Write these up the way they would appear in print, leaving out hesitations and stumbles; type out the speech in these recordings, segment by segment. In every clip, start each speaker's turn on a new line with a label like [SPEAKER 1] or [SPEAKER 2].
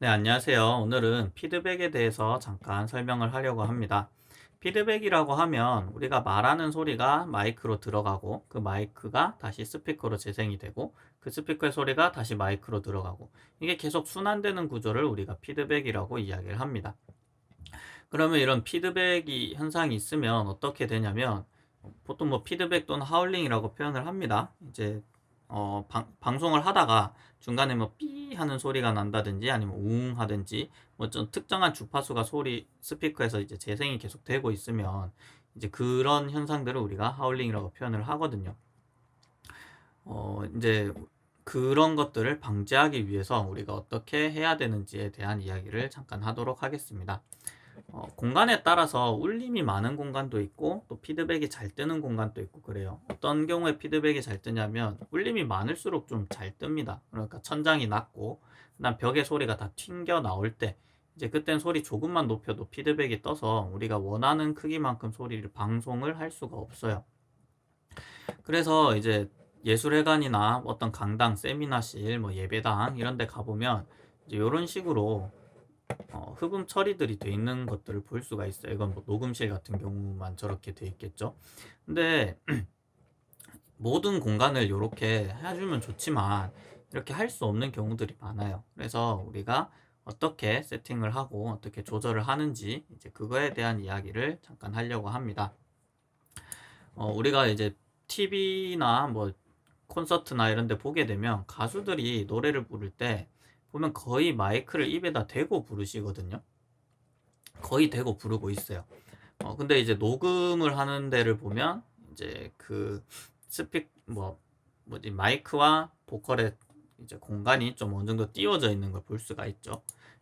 [SPEAKER 1] 네, 안녕하세요. 오늘은 피드백에 대해서 잠깐 설명을 하려고 합니다. 피드백이라고 하면 우리가 말하는 소리가 마이크로 들어가고 그 마이크가 다시 스피커로 재생이 되고 그 스피커의 소리가 다시 마이크로 들어가고 이게 계속 순환되는 구조를 우리가 피드백이라고 이야기를 합니다. 그러면 이런 피드백이 현상이 있으면 어떻게 되냐면 보통 뭐 피드백 또는 하울링이라고 표현을 합니다. 이제 방송을 하다가 중간에 뭐 삐 하는 소리가 난다든지 아니면 웅 하든지 뭐 좀 특정한 주파수가 소리 스피커에서 이제 재생이 계속 되고 있으면 이제 그런 현상들을 우리가 하울링이라고 표현을 하거든요. 이제 그런 것들을 방지하기 위해서 우리가 어떻게 해야 되는지에 대한 이야기를 잠깐 하도록 하겠습니다. 공간에 따라서 울림이 많은 공간도 있고 또 피드백이 잘 뜨는 공간도 있고 그래요. 어떤 경우에 피드백이 잘 뜨냐면 울림이 많을수록 좀 잘 뜹니다. 그러니까 천장이 낮고 그다음 벽의 소리가 다 튕겨 나올 때 이제 그땐 소리 조금만 높여도 피드백이 떠서 우리가 원하는 크기만큼 소리를 방송을 할 수가 없어요. 그래서 이제 예술회관이나 어떤 강당, 세미나실, 뭐 예배당 이런 데 가보면 이제 요런 식으로 흡음 처리들이 돼 있는 것들을 볼 수가 있어요. 이건 뭐 녹음실 같은 경우만 저렇게 돼 있겠죠. 근데 모든 공간을 요렇게 해주면 좋지만 이렇게 할 수 없는 경우들이 많아요. 그래서 우리가 어떻게 세팅을 하고 어떻게 조절을 하는지 이제 그거에 대한 이야기를 잠깐 하려고 합니다. 우리가 이제 TV나 뭐 콘서트나 이런 데 보게 되면 가수들이 노래를 부를 때 보면 거의 마이크를 입에다 대고 부르시거든요. 거의 대고 부르고 있어요. 근데 이제 녹음을 하는 데를 보면 이제 그 뭐지 마이크와 보컬의 이제 공간이 좀 어느 정도 띄워져 있는 걸 볼 수가 있죠.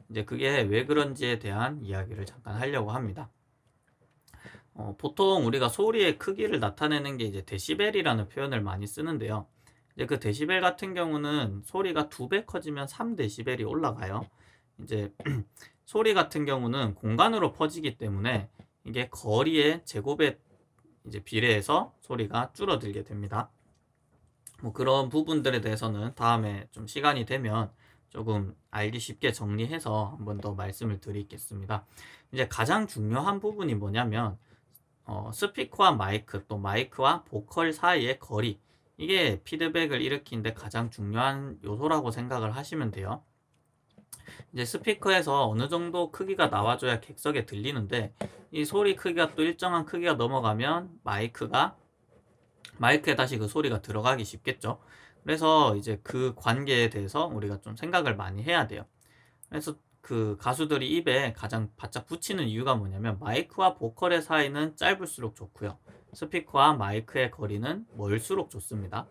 [SPEAKER 1] 이제 그게 왜 그런지에 대한 이야기를 잠깐 하려고 합니다. 보통 우리가 소리의 크기를 나타내는 게 이제 데시벨이라는 표현을 많이 쓰는데요. 이제 그 데시벨 같은 경우는 소리가 2배 커지면 3데시벨이 올라가요. 이제 소리 같은 경우는 공간으로 퍼지기 때문에 이게 거리의 제곱에 이제 비례해서 소리가 줄어들게 됩니다. 뭐 그런 부분들에 대해서는 다음에 좀 시간이 되면 조금 알기 쉽게 정리해서 한번 더 말씀을 드리겠습니다. 이제 가장 중요한 부분이 뭐냐면 스피커와 마이크 또 마이크와 보컬 사이의 거리 이게 피드백을 일으키는데 가장 중요한 요소라고 생각을 하시면 돼요. 이제 스피커에서 어느 정도 크기가 나와줘야 객석에 들리는데 이 소리 크기가 또 일정한 크기가 넘어가면 마이크에 다시 그 소리가 들어가기 쉽겠죠. 그래서 이제 그 관계에 대해서 우리가 좀 생각을 많이 해야 돼요. 그래서 그 가수들이 입에 가장 바짝 붙이는 이유가 뭐냐면 마이크와 보컬의 사이는 짧을수록 좋고요. 스피커와 마이크의 거리는 멀수록 좋습니다.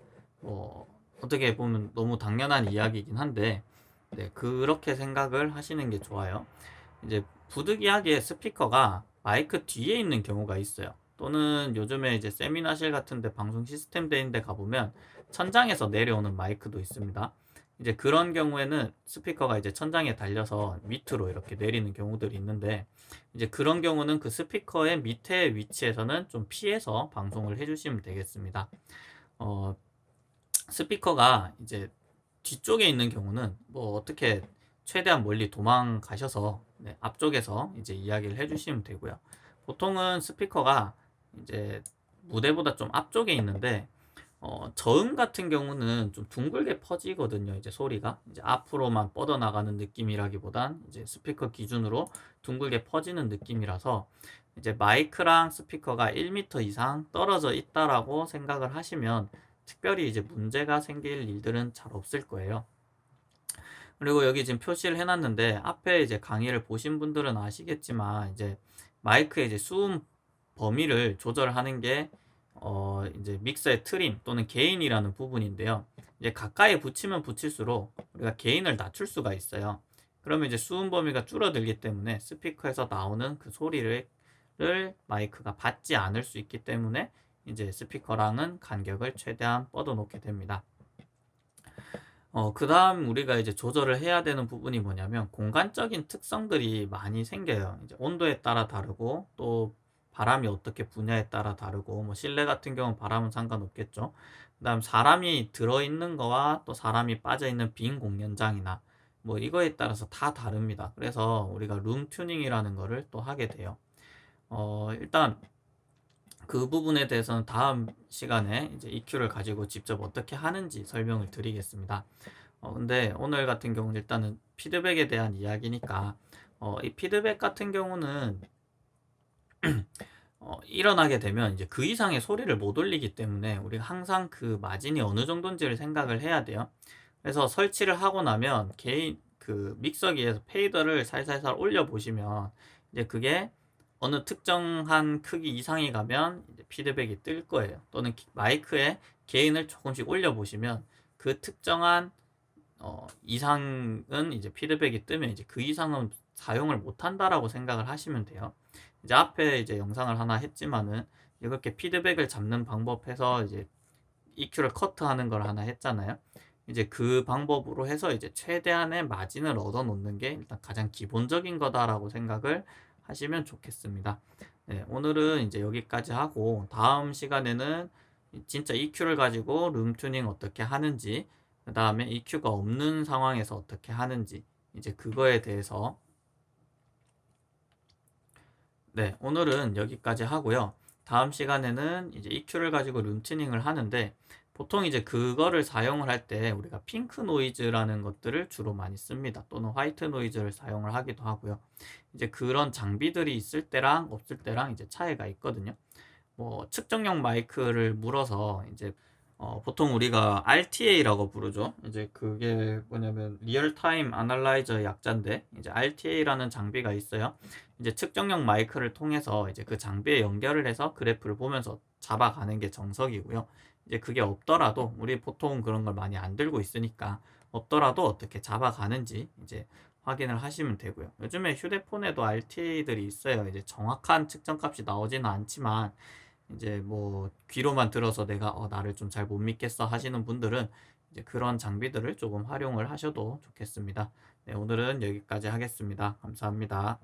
[SPEAKER 1] 어떻게 보면 너무 당연한 이야기이긴 한데 네, 그렇게 생각을 하시는 게 좋아요. 이제 부득이하게 스피커가 마이크 뒤에 있는 경우가 있어요. 또는 요즘에 이제 세미나실 같은 데 방송 시스템 되는 데 가보면 천장에서 내려오는 마이크도 있습니다. 이제 그런 경우에는 스피커가 이제 천장에 달려서 밑으로 이렇게 내리는 경우들이 있는데 이제 그런 경우는 그 스피커의 밑에 위치에서는 좀 피해서 방송을 해주시면 되겠습니다. 어, 스피커가 이제 뒤쪽에 있는 경우는 뭐 어떻게 최대한 멀리 도망가셔서 네, 앞쪽에서 이제 이야기를 해주시면 되고요. 보통은 스피커가 이제 무대보다 좀 앞쪽에 있는데 저음 같은 경우는 좀 둥글게 퍼지거든요. 이제 소리가 이제 앞으로만 뻗어나가는 느낌이라기보단 이제 스피커 기준으로 둥글게 퍼지는 느낌이라서 이제 마이크랑 스피커가 1m 이상 떨어져 있다라고 생각을 하시면 특별히 이제 문제가 생길 일들은 잘 없을 거예요. 그리고 여기 지금 표시를 해놨는데 앞에 이제 강의를 보신 분들은 아시겠지만 이제 마이크의 이제 수음 범위를 조절하는 게 이제 믹서의 트림 또는 게인이라는 부분인데요. 이제 가까이 붙이면 붙일수록 우리가 게인을 낮출 수가 있어요. 그러면 이제 수음 범위가 줄어들기 때문에 스피커에서 나오는 그 소리를 마이크가 받지 않을 수 있기 때문에 이제 스피커랑은 간격을 최대한 뻗어 놓게 됩니다. 그다음 우리가 이제 조절을 해야 되는 부분이 뭐냐면 공간적인 특성들이 많이 생겨요. 이제 온도에 따라 다르고 또 바람이 어떻게 부냐에 따라 다르고 뭐 실내 같은 경우는 바람은 상관없겠죠. 그다음 사람이 들어 있는 거와 또 사람이 빠져 있는 빈 공연장이나 뭐 이거에 따라서 다 다릅니다. 그래서 우리가 룸 튜닝이라는 거를 또 하게 돼요. 일단 그 부분에 대해서는 다음 시간에 이제 EQ를 가지고 직접 어떻게 하는지 설명을 드리겠습니다. 근데 오늘 같은 경우는 일단은 피드백에 대한 이야기니까, 이 피드백 같은 경우는 일어나게 되면 이제 그 이상의 소리를 못 올리기 때문에 우리가 항상 그 마진이 어느 정도인지를 생각을 해야 돼요. 그래서 설치를 하고 나면 개인 그 믹서기에서 페이더를 살살살 올려 보시면 이제 그게 어느 특정한 크기 이상이 가면 이제 피드백이 뜰 거예요. 또는 마이크의 게인을 조금씩 올려 보시면 그 특정한 이상은 이제 피드백이 뜨면 이제 그 이상은 사용을 못 한다라고 생각을 하시면 돼요. 이제 앞에 이제 영상을 하나 했지만은 이렇게 피드백을 잡는 방법 해서 이제 EQ를 커트하는 걸 하나 했잖아요. 이제 그 방법으로 해서 이제 최대한의 마진을 얻어 놓는 게 일단 가장 기본적인 거다라고 생각을 하시면 좋겠습니다. 네, 오늘은 이제 여기까지 하고 다음 시간에는 진짜 EQ를 가지고 룸 튜닝 어떻게 하는지, 그 다음에 EQ가 없는 상황에서 어떻게 하는지, 이제 그거에 대해서, 네, 오늘은 여기까지 하고요. 다음 시간에는 이제 EQ를 가지고 룸 튜닝을 하는데, 보통 이제 그거를 사용을 할 때 우리가 핑크 노이즈라는 것들을 주로 많이 씁니다. 또는 화이트 노이즈를 사용을 하기도 하고요. 이제 그런 장비들이 있을 때랑 없을 때랑 이제 차이가 있거든요. 뭐 측정용 마이크를 물어서 이제 보통 우리가 RTA라고 부르죠. 이제 그게 뭐냐면 리얼 타임 아날라이저 약자인데, 이제 RTA라는 장비가 있어요. 이제 측정용 마이크를 통해서 이제 그 장비에 연결을 해서 그래프를 보면서 잡아가는 게 정석이고요. 이제 그게 없더라도 우리 보통 그런 걸 많이 안 들고 있으니까 없더라도 어떻게 잡아가는지 이제 확인을 하시면 되고요. 요즘에 휴대폰에도 RTA들이 있어요. 이제 정확한 측정값이 나오지는 않지만 이제 뭐 귀로만 들어서 내가 나를 좀 잘 못 믿겠어 하시는 분들은 이제 그런 장비들을 조금 활용을 하셔도 좋겠습니다. 네, 오늘은 여기까지 하겠습니다. 감사합니다.